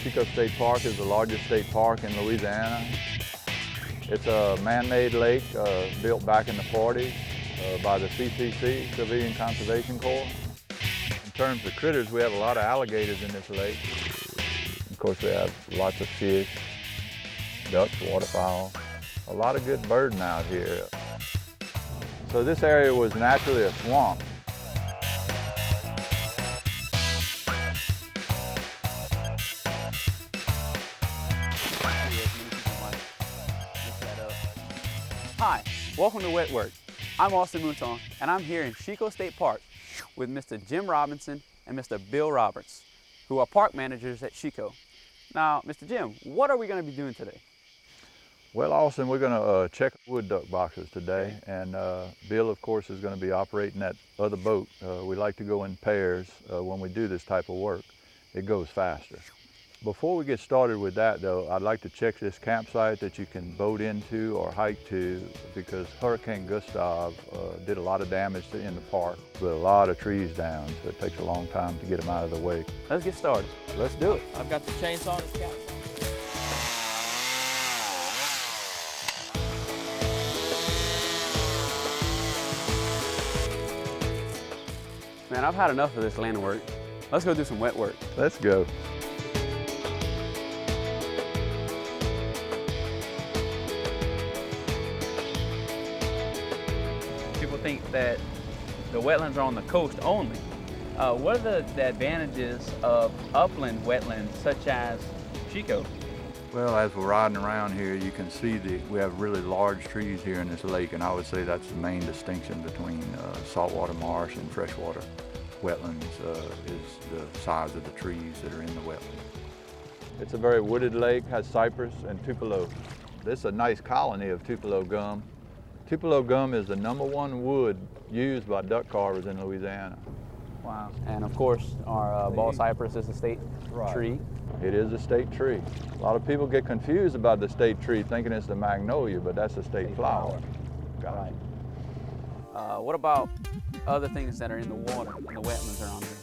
Chico State Park is the largest state park in Louisiana. It's a man-made lake built back in the 40s by the CCC, Civilian Conservation Corps. In terms of critters, we have a lot of alligators in this lake. Of course, we have lots of fish, ducks, waterfowl, a lot of good birding out here. So this area was naturally a swamp. Hi, welcome to Wet Work. I'm Austin Mouton, and I'm here in Chico State Park with Mr. Jim Robinson and Mr. Bill Roberts, who are park managers at Chico. Now, Mr. Jim, what are we going to be doing today? Well, Austin, we're going to check wood duck boxes today, and Bill, of course, is going to be operating that other boat. We like to go in pairs when we do this type of work. It goes faster. Before we get started with that, though, I'd like to check this campsite that you can boat into or hike to, because Hurricane Gustav did a lot of damage in the park with a lot of trees down, so it takes a long time to get them out of the way. Let's get started. Let's do it. I've got the chainsaw and the scout. Man, I've had enough of this land work. Let's go do some wet work. Let's go. People think that the wetlands are on the coast only. What are the advantages of upland wetlands such as Chico? Well, as we're riding around here, you can see we have really large trees here in this lake, and I would say that's the main distinction between saltwater marsh and freshwater wetlands is the size of the trees that are in the wetland. It's a very wooded lake, has cypress and tupelo. This is a nice colony of tupelo gum. Tupelo gum is the #1 wood used by duck carvers in Louisiana. Wow. And of course, our ball cypress is a state tree. It is a state tree. A lot of people get confused about the state tree, thinking it's the magnolia, but that's a state flower. Right. What about other things that are in the water, in the wetlands around here?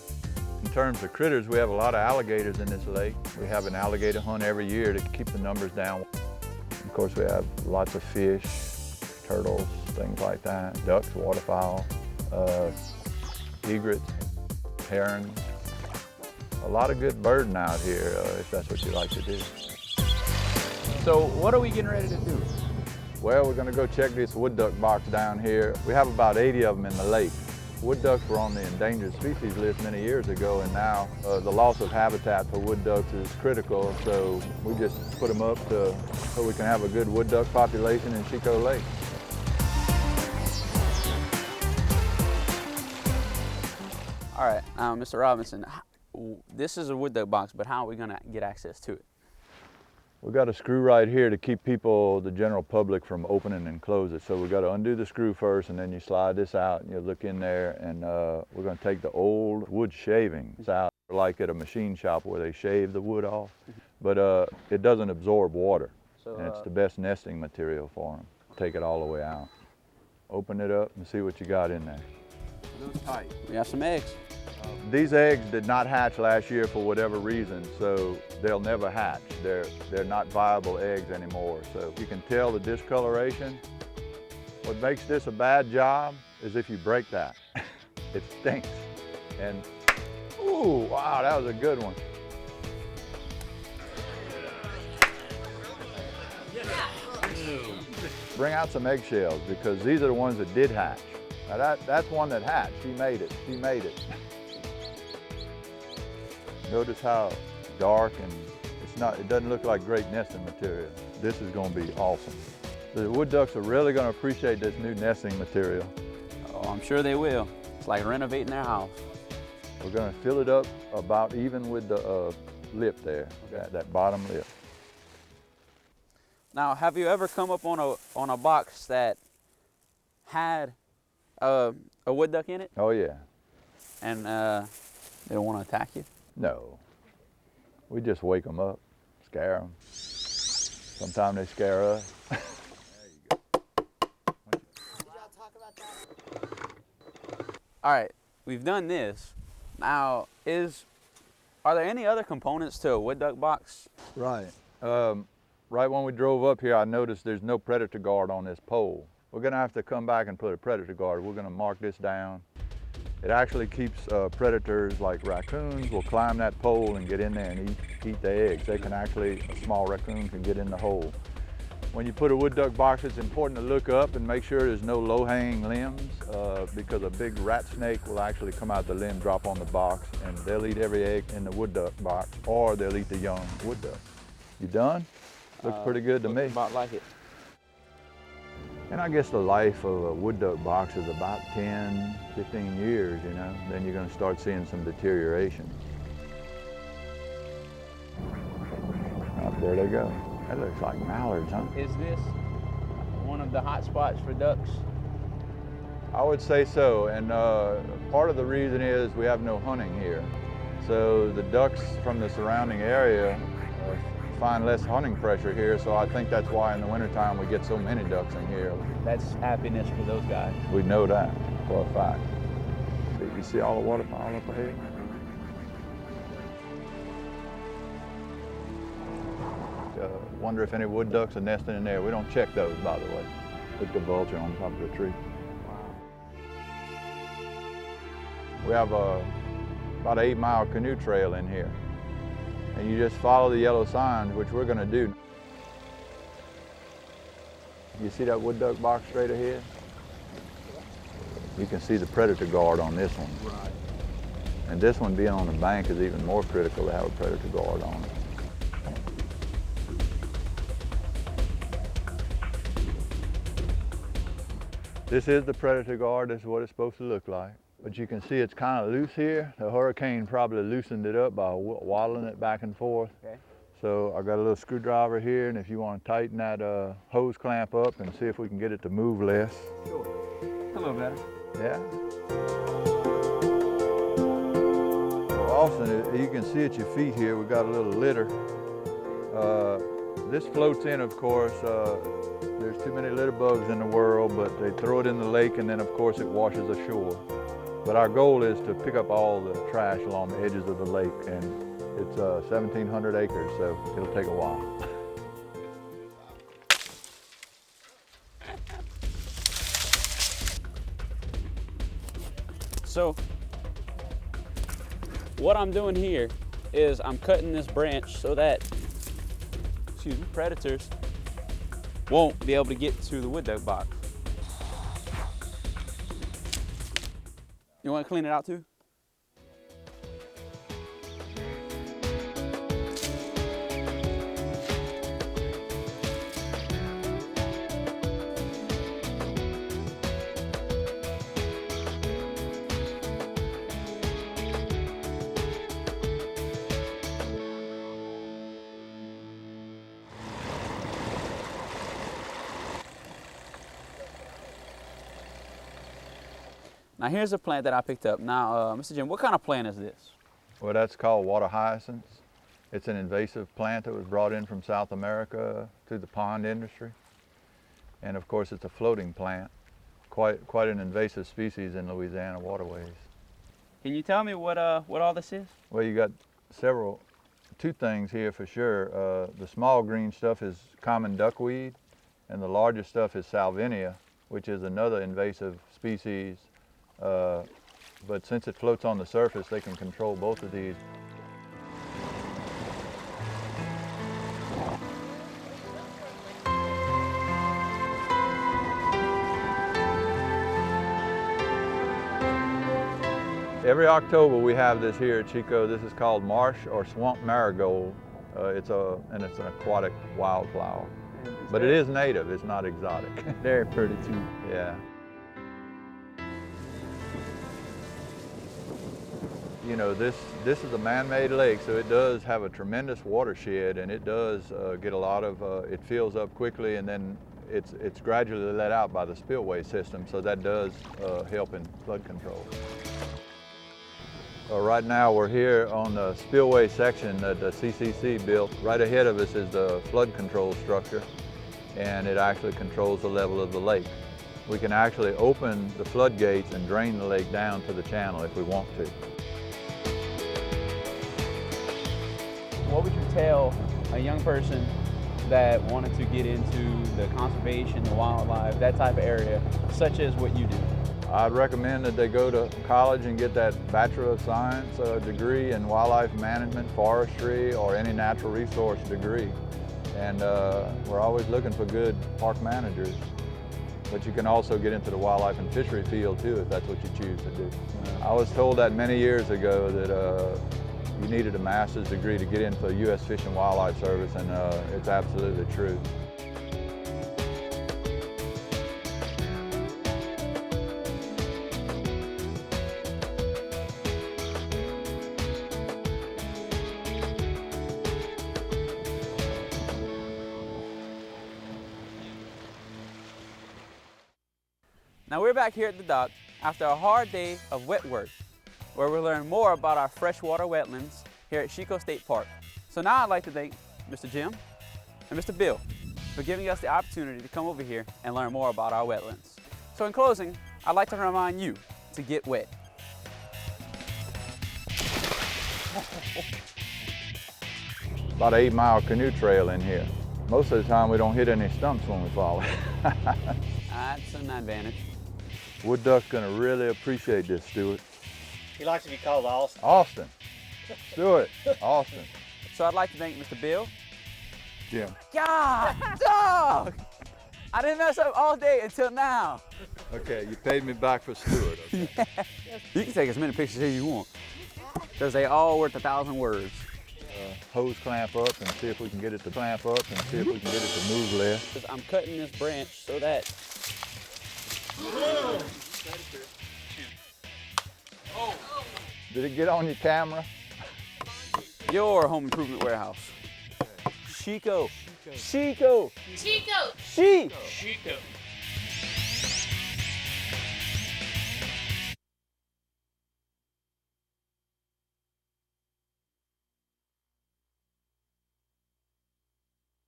In terms of critters, we have a lot of alligators in this lake. We have an alligator hunt every year to keep the numbers down. Of course, we have lots of fish, turtles, things like that, ducks, waterfowl, egrets, herons. A lot of good birding out here, if that's what you like to do. So what are we getting ready to do? Well, we're going to go check this wood duck box down here. We have about 80 of them in the lake. Wood ducks were on the endangered species list many years ago, and now the loss of habitat for wood ducks is critical, so we just put them up so we can have a good wood duck population in Chico Lake. All right, Mr. Robinson, this is a wood duck box, but how are we going to get access to it? We've got a screw right here to keep people, the general public, from opening and close it. So we've got to undo the screw first, and then you slide this out and you look in there, and we're going to take the old wood shavings out, like at a machine shop where they shave the wood off. But it doesn't absorb water, and it's the best nesting material for them. Take it all the way out. Open it up and see what you got in there. Loose tight. We have some eggs. These eggs did not hatch last year for whatever reason, so they'll never hatch. They're not viable eggs anymore. So you can tell the discoloration. What makes this a bad job is if you break that. It stinks. And, ooh, wow, that was a good one. Bring out some eggshells, because these are the ones that did hatch. Now that's one that hatched. She made it. She made it. Notice how dark, and it doesn't look like great nesting material. This is going to be awesome. The wood ducks are really going to appreciate this new nesting material. Oh, I'm sure they will. It's like renovating their house. We're going to fill it up about even with the lip there, that bottom lip. Now, have you ever come up on a box that had a wood duck in it? Oh yeah. And they don't want to attack you? No. We just wake them up, scare them. Sometimes they scare us. There you go. All right, we've done this. Now, are there any other components to a wood duck box? Right. Right when we drove up here, I noticed there's no predator guard on this pole. We're gonna have to come back and put a predator guard. We're gonna mark this down. It actually keeps predators like raccoons will climb that pole and get in there and eat the eggs. They can actually, a small raccoon can get in the hole. When you put a wood duck box, it's important to look up and make sure there's no low-hanging limbs because a big rat snake will actually come out the limb, drop on the box, and they'll eat every egg in the wood duck box, or they'll eat the young wood duck. You done? Looks pretty good to me. About like it. And I guess the life of a wood duck box is about 10, 15 years, you know. Then you're going to start seeing some deterioration. Up there they go. That looks like mallards, huh? Is this one of the hot spots for ducks? I would say so, and part of the reason is we have no hunting here. So the ducks from the surrounding area find less hunting pressure here, so I think that's why in the wintertime we get so many ducks in here. That's happiness for those guys. We know that for a fact. You see all the waterfowl up ahead? Wonder if any wood ducks are nesting in there. We don't check those, by the way. Look at the vulture on top of the tree. We have about an 8-mile canoe trail in here. And you just follow the yellow signs, which we're gonna do. You see that wood duck box straight ahead? You can see the predator guard on this one. Right. And this one being on the bank is even more critical to have a predator guard on it. This is the predator guard. This is what it's supposed to look like. But you can see it's kind of loose here. The hurricane probably loosened it up by waddling it back and forth. Okay. So I got a little screwdriver here, and if you want to tighten that hose clamp up and see if we can get it to move less. Sure. A little better. Yeah. Well, Austin, you can see at your feet here, we've got a little litter. This floats in, of course. There's too many litter bugs in the world, but they throw it in the lake, and then of course it washes ashore. But our goal is to pick up all the trash along the edges of the lake, and it's 1,700 acres, so it'll take a while. So what I'm doing here is I'm cutting this branch so that, predators won't be able to get to the wood duck box. You want to clean it out too? Now here's a plant that I picked up. Now, Mr. Jim, what kind of plant is this? Well, that's called water hyacinths. It's an invasive plant that was brought in from South America through the pond industry. And of course, it's a floating plant, quite an invasive species in Louisiana waterways. Can you tell me what all this is? Well, you got two things here for sure. The small green stuff is common duckweed, and the larger stuff is salvinia, which is another invasive species. But since it floats on the surface, they can control both of these. Every October we have this here at Chico. This is called Marsh or swamp marigold. It's an aquatic wildflower. But it is native, it's not exotic. Very pretty too. Yeah. You know, this is a man-made lake, so it does have a tremendous watershed, and it does get a lot of, it fills up quickly, and then it's gradually let out by the spillway system, so that does help in flood control. Right now we're here on the spillway section that the CCC built. Right ahead of us is the flood control structure, and it actually controls the level of the lake. we can actually open the floodgates and drain the lake down to the channel if we want to. What would you tell a young person that wanted to get into the conservation, the wildlife, that type of area, such as what you do? I'd recommend that they go to college and get that Bachelor of Science degree in wildlife management, forestry, or any natural resource degree. And we're always looking for good park managers. But you can also get into the wildlife and fishery field too, if that's what you choose to do. I was told that many years ago that you needed a master's degree to get into the U.S. Fish and Wildlife Service, and it's absolutely true. Now we're back here at the dock after a hard day of wet work, where we'll learn more about our freshwater wetlands here at Chico State Park. So now I'd like to thank Mr. Jim and Mr. Bill for giving us the opportunity to come over here and learn more about our wetlands. So in closing, I'd like to remind you to get wet. About an 8-mile canoe trail in here. Most of the time we don't hit any stumps when we follow. That's an advantage. Wood duck's gonna really appreciate this, Stuart. He likes to be called Austin. Austin. Stuart. Austin. So I'd like to thank Mr. Bill. Jim. God, dog! I didn't mess up all day until now. Okay, you paid me back for Stuart. Okay? Yeah. You can take as many pictures as you want, because they all worth 1,000 words. Hose clamp up and see if we can get it to clamp up and see if we can get it to move less. I'm cutting this branch so that Did it get on your camera? your home improvement warehouse. Chico. Chico. Chico. She. Chico.